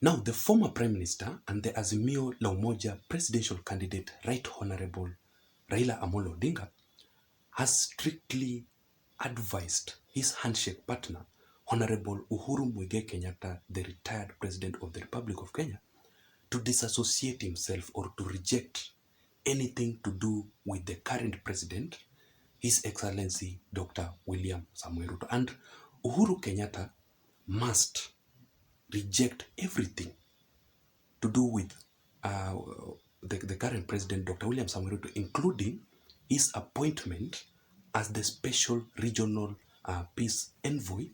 Now, the former Prime Minister and the Azimio la Umoja presidential candidate, Right Honorable Raila Amolo Odinga, has strictly advised his handshake partner, Honorable Uhuru Muigai Kenyatta, the retired President of the Republic of Kenya, to disassociate himself or to reject anything to do with the current President, His Excellency Dr. William Samoei Ruto. And Uhuru Kenyatta must reject everything to do with the current President, Dr. William Samoei Ruto, including his appointment as the special regional peace envoy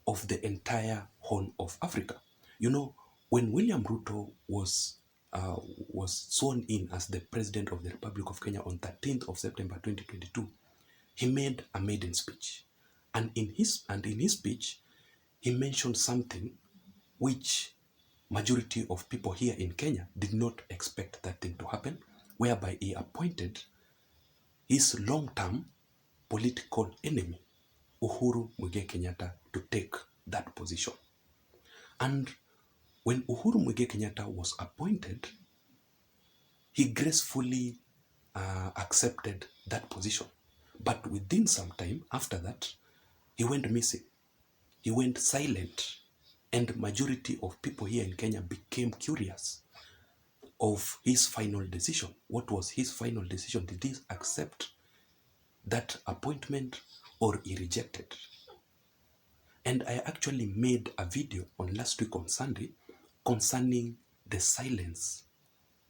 of the entire Horn of Africa. You know, when William Ruto was sworn in as the President of the Republic of Kenya on 13th of September 2022, he made a maiden speech. And in his speech, he mentioned something which majority of people here in Kenya did not expect that thing to happen, whereby he appointed his long-term political enemy, Uhuru Muigai Kenyatta, to take that position. And when Uhuru Muigai Kenyatta was appointed, he gracefully accepted that position. But within some time after that, he went missing. He went silent. And majority of people here in Kenya became curious of his final decision. What was his final decision? Did he accept that appointment or he rejected? And I actually made a video on last week on Sunday concerning the silence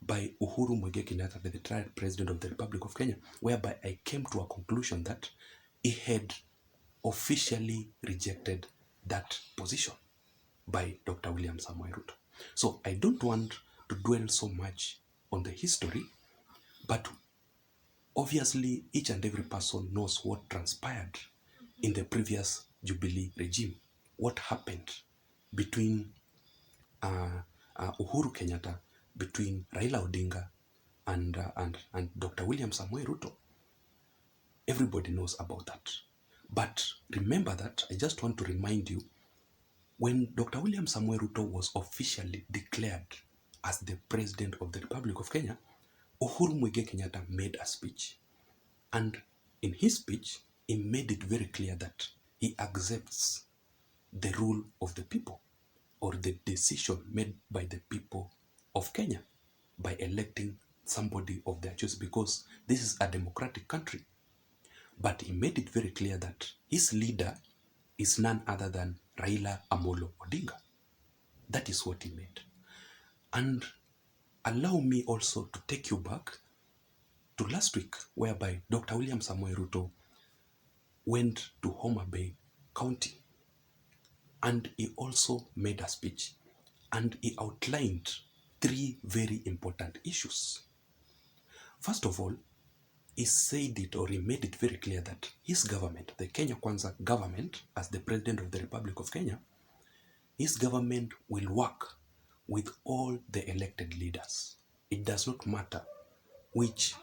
by Uhuru Muigai Kenyatta, the retired President of the Republic of Kenya, whereby I came to a conclusion that he had officially rejected that position by Dr. William Samoei Ruto. So I don't want to dwell so much on the history, but obviously each and every person knows what transpired in the previous Jubilee regime. What happened between Uhuru Kenyatta, between Raila Odinga and Dr. William Samoei Ruto. Everybody knows about that. But remember that I just want to remind you, when Dr. William Samoei Ruto was officially declared as the President of the Republic of Kenya, Uhuru Muigai Kenyatta made a speech. And in his speech, he made it very clear that he accepts the rule of the people or the decision made by the people of Kenya by electing somebody of their choice, because this is a democratic country. But he made it very clear that his leader is none other than Raila Amolo Odinga. That is what he made. And allow me also to take you back to last week, whereby Dr. William Samoei Ruto went to Homa Bay County, and he also made a speech, and he outlined three very important issues. First of all, he said it, or he made it very clear that his government, the Kenya Kwanza government, as the President of the Republic of Kenya, his government will work with all the elected leaders. It does not matter which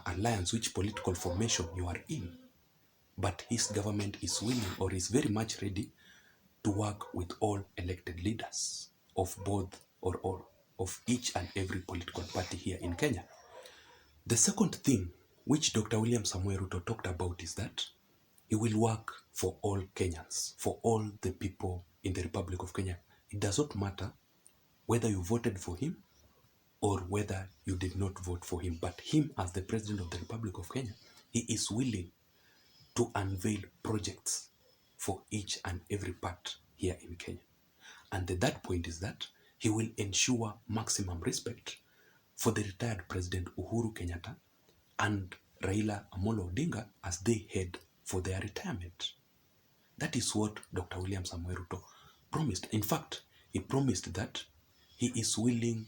alliance, which political formation you are in, but his government is willing, or is very much ready, to work with all elected leaders of both or all of each and every political party here in Kenya. The second thing which Dr. William Samoei Ruto talked about is that he will work for all Kenyans, for all the people in the Republic of Kenya. It does not matter whether you voted for him or whether you did not vote for him, but him as the President of the Republic of Kenya, he is willing to unveil projects for each and every part here in Kenya. And the third point is that he will ensure maximum respect for the retired President Uhuru Kenyatta and Raila Amolo Odinga as they head for their retirement. That is what Dr. William Samoei Ruto promised. In fact, he promised that he is willing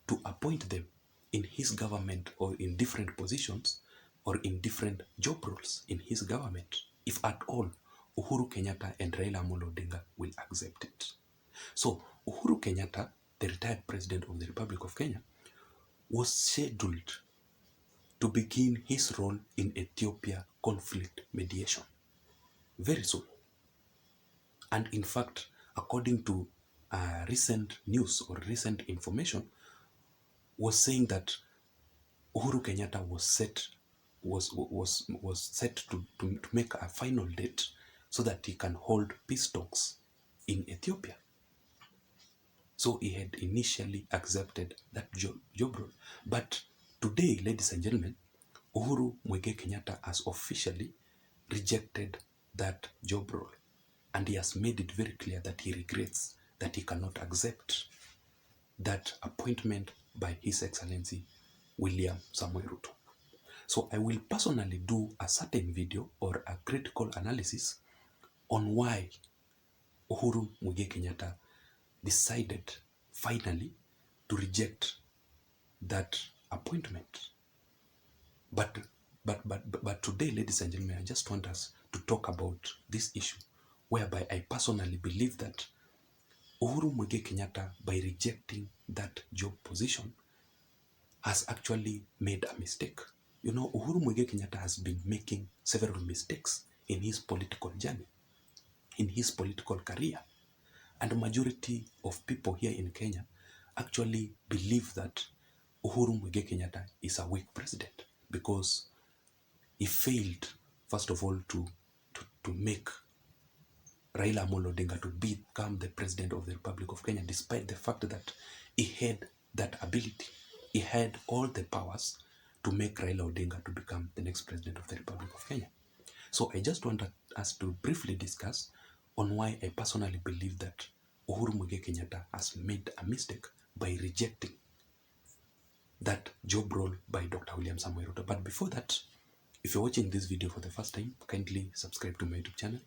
to appoint them in his government or in different positions or in different job roles in his government, if at all Uhuru Kenyatta and Raila Amolo Odinga will accept it. So Uhuru Kenyatta, the retired President of the Republic of Kenya, was scheduled to begin his role in Ethiopia conflict mediation very soon. And in fact, according to recent news or recent information was saying that Uhuru Kenyatta was set to make a final date so that he can hold peace talks in Ethiopia. So he had initially accepted that job role. But today, ladies and gentlemen, Uhuru Muigai Kenyatta has officially rejected that job role. And he has made it very clear that he regrets that he cannot accept that appointment by His Excellency William Samoei Ruto. So I will personally do a certain video or a critical analysis on why Uhuru Muigai Kenyatta decided finally to reject that appointment. But today, ladies and gentlemen, I just want us to talk about this issue, whereby I personally believe that Uhuru Muigai Kenyatta, by rejecting that job position, has actually made a mistake. You know, Uhuru Muigai Kenyatta has been making several mistakes in his political journey, in his political career. And the majority of people here in Kenya actually believe that Uhuru Muigai Kenyatta is a weak president because he failed, first of all, to make Raila Amolo Odinga to become the president of the Republic of Kenya, despite the fact that he had that ability. He had all the powers to make Raila Odinga to become the next president of the Republic of Kenya. So I just want us to briefly discuss on why I personally believe that Uhuru Muigai Kenyatta has made a mistake by rejecting that job role by Dr. William Samoei Ruto. But before that, if you're watching this video for the first time, kindly subscribe to my YouTube channel.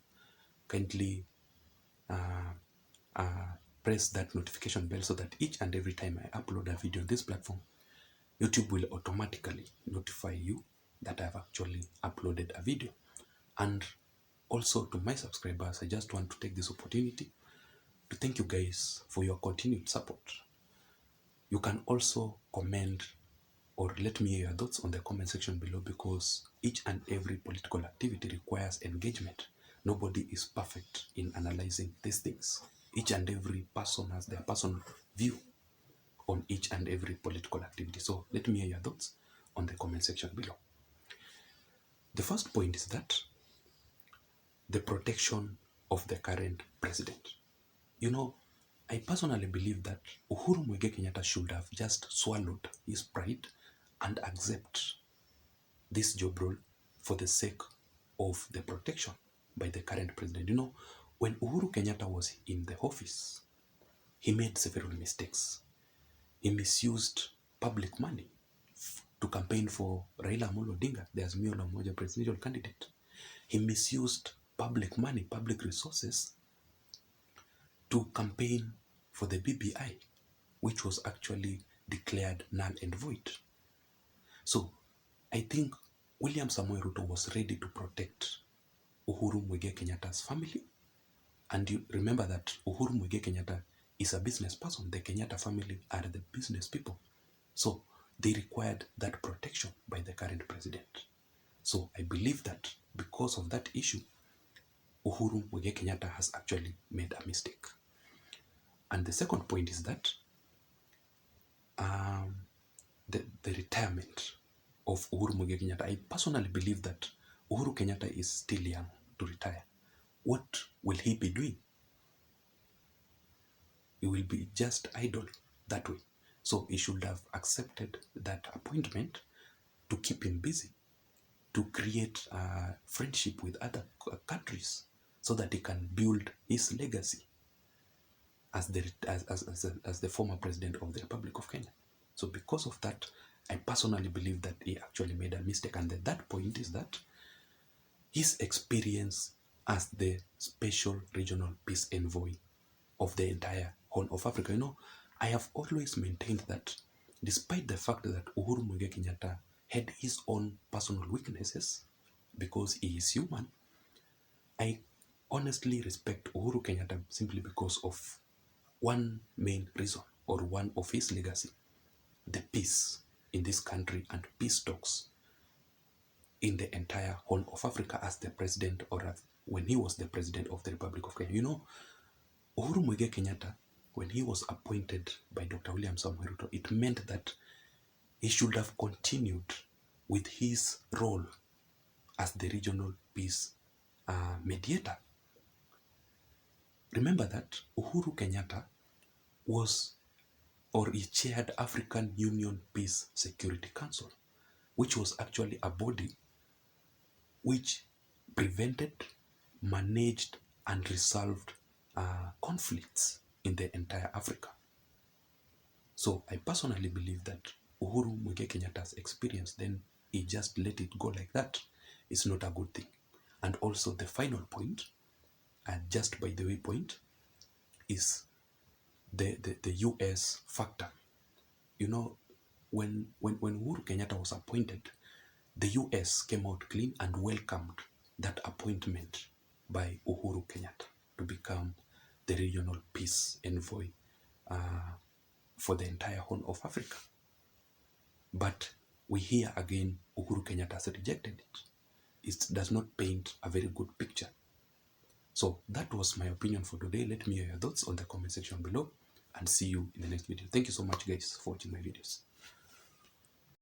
Kindly press that notification bell so that each and every time I upload a video on this platform, YouTube will automatically notify you that I've actually uploaded a video. And also to my subscribers, I just want to take this opportunity to thank you guys for your continued support. You can also comment or let me hear your thoughts on the comment section below, because each and every political activity requires engagement. Nobody is perfect in analyzing these things. Each and every person has their personal view on each and every political activity. So let me hear your thoughts on the comment section below. The first point is that the protection of the current president. You know, I personally believe that Uhuru Muigai Kenyatta should have just swallowed his pride and accept this job role for the sake of the protection by the current president. You know, when Uhuru Kenyatta was in the office, he made several mistakes. He misused public money to campaign for Raila Amolo Odinga, the Azimio la Umoja presidential candidate. He misused public money, public resources to campaign for the BBI, which was actually declared null and void. So I think William Samoei Ruto was ready to protect Uhuru Muigai Kenyatta's family. And you remember that Uhuru Muigai Kenyatta is a business person. The Kenyatta family are the business people. So they required that protection by the current president. So I believe that because of that issue, Uhuru Muigai Kenyatta has actually made a mistake. And the second point is that the retirement of Uhuru Muigai Kenyatta. I personally believe that Uhuru Kenyatta is still young to retire. What will he be doing? He will be just idle that way. So he should have accepted that appointment to keep him busy, to create a friendship with other countries so that he can build his legacy as the former president of the Republic of Kenya. So because of that, I personally believe that he actually made a mistake. And the third point is that his experience as the special regional peace envoy of the entire Horn of Africa. You know, I have always maintained that despite the fact that Uhuru Muigai Kenyatta had his own personal weaknesses, because he is human, I honestly respect Uhuru Kenyatta simply because of one main reason, or one of his legacy: the peace in this country and peace talks in the entire Horn of Africa as the president, or when he was the president of the Republic of Kenya. You know, Uhuru Muigai Kenyatta when he was appointed by Dr. William Samoei Ruto, it meant that he should have continued with his role as the regional peace mediator. Remember that Uhuru Kenyatta was, or he chaired African Union Peace Security Council, which was actually a body which prevented, managed, and resolved conflicts in the entire Africa. So I personally believe that Uhuru Muigai Kenyatta's experience, then he just let it go like that. It's not a good thing. And also the final point, and just by the way point, is the US factor. You know, when Uhuru Kenyatta was appointed, the US came out clean and welcomed that appointment by Uhuru Kenyatta to become the regional peace envoy for the entire Horn of Africa. But we hear again Uhuru Kenyatta has rejected it. It does not paint a very good picture. So that was my opinion for today. Let me hear your thoughts on the comment section below and see you in the next video. Thank you so much guys for watching my videos.